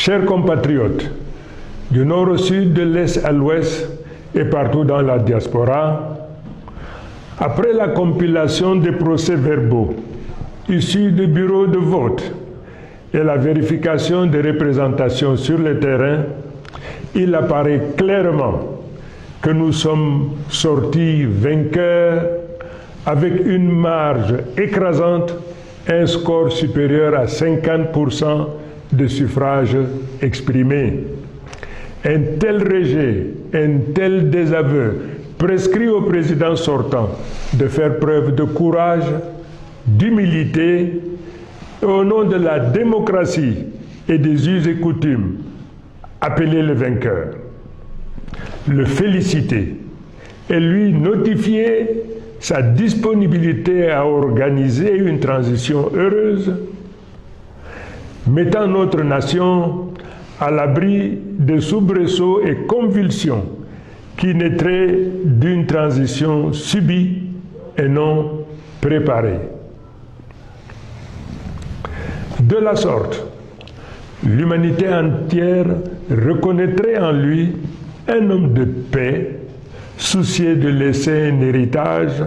Chers compatriotes, du nord au sud, de l'est à l'ouest et partout dans la diaspora, après la compilation des procès-verbaux issus des bureaux de vote et la vérification des représentations sur le terrain, il apparaît clairement que nous sommes sortis vainqueurs avec une marge écrasante, un score supérieur à 50% de suffrages exprimés. Un tel rejet, un tel désaveu prescrit au président sortant de faire preuve de courage, d'humilité et au nom de la démocratie et des us et coutumes, appeler le vainqueur, le féliciter et lui notifier sa disponibilité à organiser une transition heureuse, mettant notre nation à l'abri des soubresauts et convulsions qui naîtraient d'une transition subie et non préparée. De la sorte, l'humanité entière reconnaîtrait en lui un homme de paix, soucieux de laisser un héritage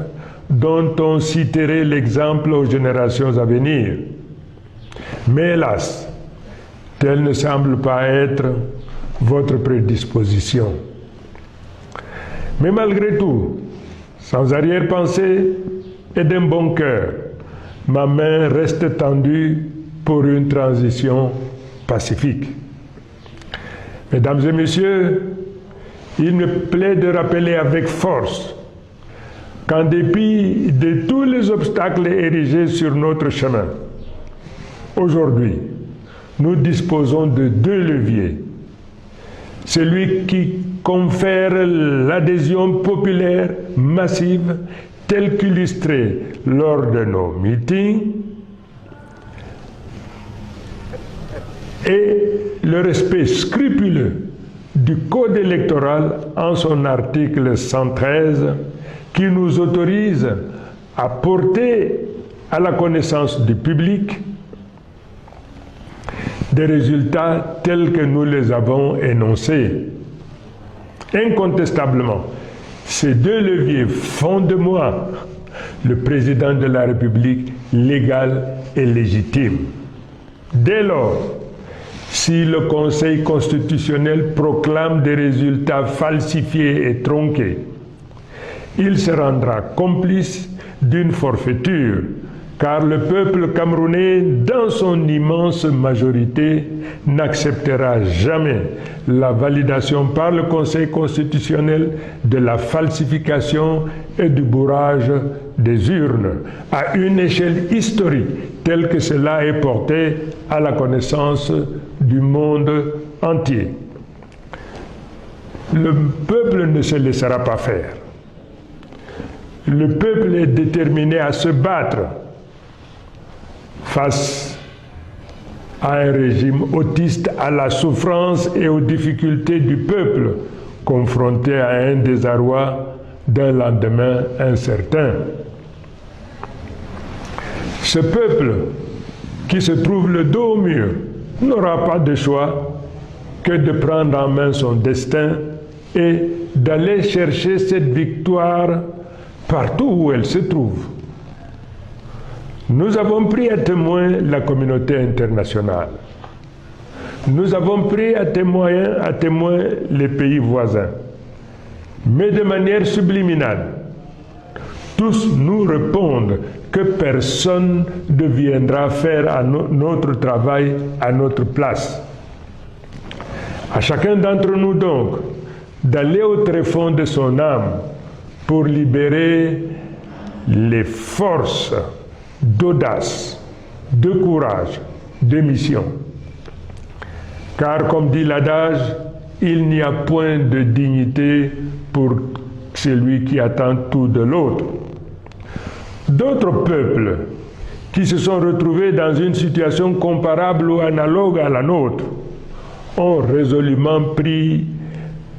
dont on citerait l'exemple aux générations à venir. Mais hélas, telle ne semble pas être votre prédisposition. Mais malgré tout, sans arrière-pensée et d'un bon cœur, ma main reste tendue pour une transition pacifique. Mesdames et messieurs, il me plaît de rappeler avec force qu'en dépit de tous les obstacles érigés sur notre chemin, aujourd'hui, nous disposons de deux leviers. Celui qui confère l'adhésion populaire massive telle qu'illustrée lors de nos meetings et le respect scrupuleux du Code électoral en son article 113 qui nous autorise à porter à la connaissance du public des résultats tels que nous les avons énoncés. Incontestablement, ces deux leviers font de moi le président de la République légal et légitime. Dès lors, si le Conseil constitutionnel proclame des résultats falsifiés et tronqués, il se rendra complice d'une forfaiture, car le peuple camerounais, dans son immense majorité, n'acceptera jamais la validation par le Conseil constitutionnel de la falsification et du bourrage des urnes à une échelle historique telle que cela est porté à la connaissance du monde entier. Le peuple ne se laissera pas faire. Le peuple est déterminé à se battre face à un régime autiste, à la souffrance et aux difficultés du peuple, confronté à un désarroi d'un lendemain incertain. Ce peuple, qui se trouve le dos au mur, n'aura pas de choix que de prendre en main son destin et d'aller chercher cette victoire partout où elle se trouve. Nous avons pris à témoin la communauté internationale. Nous avons pris à témoin les pays voisins. Mais de manière subliminale, tous nous répondent que personne ne viendra faire notre travail à notre place. À chacun d'entre nous donc d'aller au tréfonds de son âme pour libérer les forces d'audace, de courage, de mission. Car comme dit l'adage, il n'y a point de dignité pour celui qui attend tout de l'autre. D'autres peuples qui se sont retrouvés dans une situation comparable ou analogue à la nôtre ont résolument pris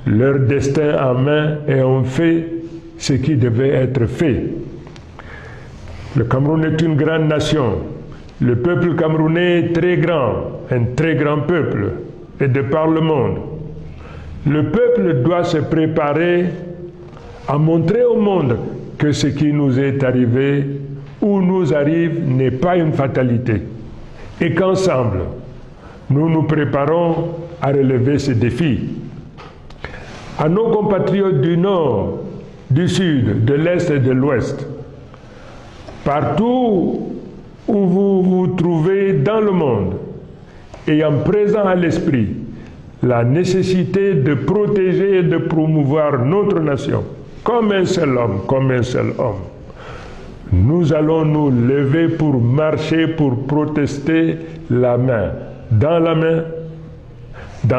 leur destin en main et ont fait ce qui devait être fait. Le Cameroun est une grande nation. Le peuple camerounais est très grand, un très grand peuple. et de par le monde. Le peuple doit se préparer à montrer au monde que ce qui nous est arrivé ou nous arrive n'est pas une fatalité et qu'ensemble, nous nous préparons à relever ces défis. À nos compatriotes du Nord, du Sud, de l'Est et de l'Ouest, partout où vous vous trouvez dans le monde, ayant présent à l'esprit la nécessité de protéger et de promouvoir notre nation, comme un seul homme, nous allons nous lever pour marcher, pour protester la main, dans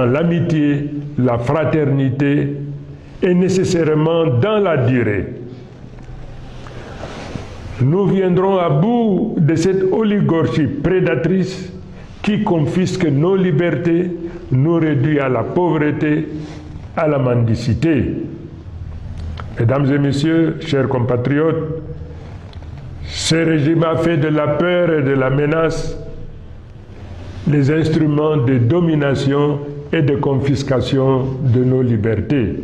l'amitié, la fraternité et nécessairement dans la durée. Nous viendrons à bout de cette oligarchie prédatrice qui confisque nos libertés, nous réduit à la pauvreté, à la mendicité. Mesdames et messieurs, chers compatriotes, ce régime a fait de la peur et de la menace les instruments de domination et de confiscation de nos libertés.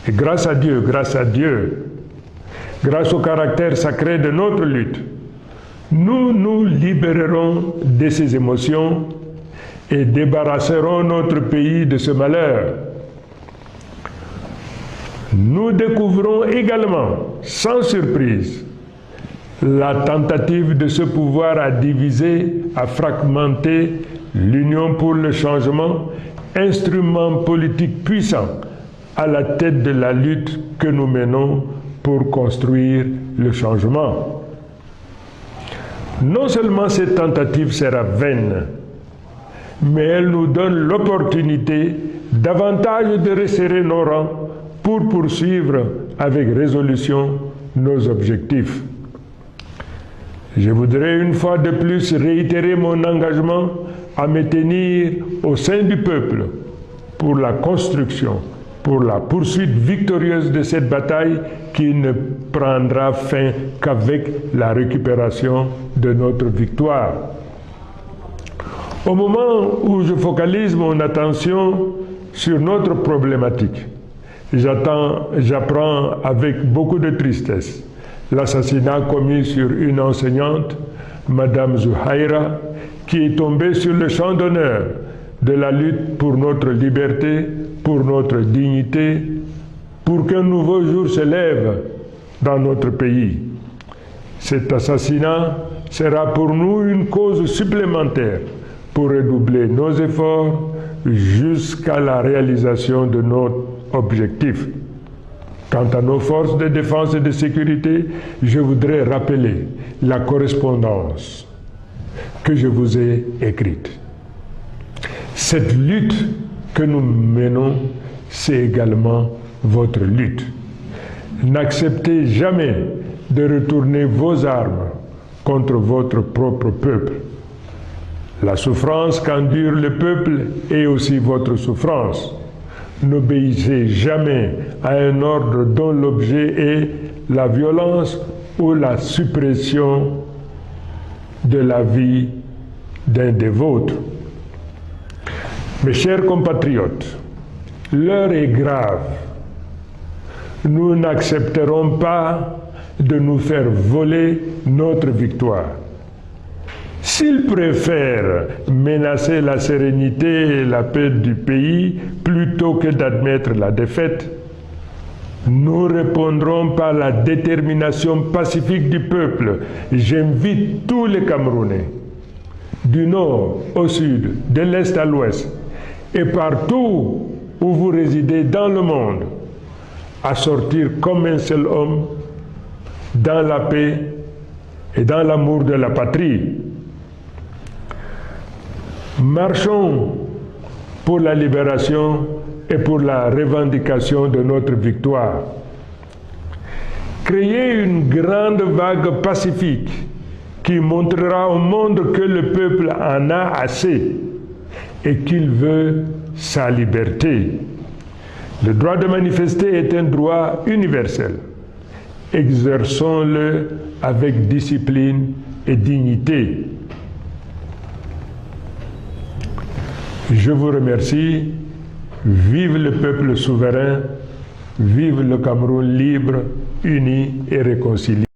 Et grâce à Dieu, grâce au caractère sacré de notre lutte, nous nous libérerons de ces émotions et débarrasserons notre pays de ce malheur. Nous découvrons également, sans surprise, la tentative de ce pouvoir à diviser, à fragmenter l'Union pour le changement, instrument politique puissant à la tête de la lutte que nous menons pour construire le changement. Non seulement cette tentative sera vaine, mais elle nous donne l'opportunité davantage de resserrer nos rangs pour poursuivre avec résolution nos objectifs. Je voudrais une fois de plus réitérer mon engagement à me tenir au sein du peuple pour la construction, pour la poursuite victorieuse de cette bataille qui ne prendra fin qu'avec la récupération de notre victoire. Au moment où je focalise mon attention sur notre problématique, j'apprends avec beaucoup de tristesse l'assassinat commis sur une enseignante, Madame Zuhaira, qui est tombée sur le champ d'honneur de la lutte pour notre liberté, pour notre dignité, pour qu'un nouveau jour se lève dans notre pays. Cet assassinat sera pour nous une cause supplémentaire pour redoubler nos efforts jusqu'à la réalisation de notre objectif. Quant à nos forces de défense et de sécurité, je voudrais rappeler la correspondance que je vous ai écrite. Cette lutte que nous menons, c'est également votre lutte. N'acceptez jamais de retourner vos armes contre votre propre peuple. La souffrance qu'endure le peuple est aussi votre souffrance. N'obéissez jamais à un ordre dont l'objet est la violence ou la suppression de la vie d'un des vôtres. Mes chers compatriotes, l'heure est grave. Nous n'accepterons pas de nous faire voler notre victoire. S'ils préfèrent menacer la sérénité et la paix du pays plutôt que d'admettre la défaite, nous répondrons par la détermination pacifique du peuple. J'invite tous les Camerounais, du nord au sud, de l'est à l'ouest, et partout où vous résidez dans le monde, à sortir comme un seul homme dans la paix et dans l'amour de la patrie. Marchons pour la libération et pour la revendication de notre victoire. Créez une grande vague pacifique qui montrera au monde que le peuple en a assez et qu'il veut sa liberté. Le droit de manifester est un droit universel. Exerçons-le avec discipline et dignité. Je vous remercie. Vive le peuple souverain. Vive le Cameroun libre, uni et réconcilié.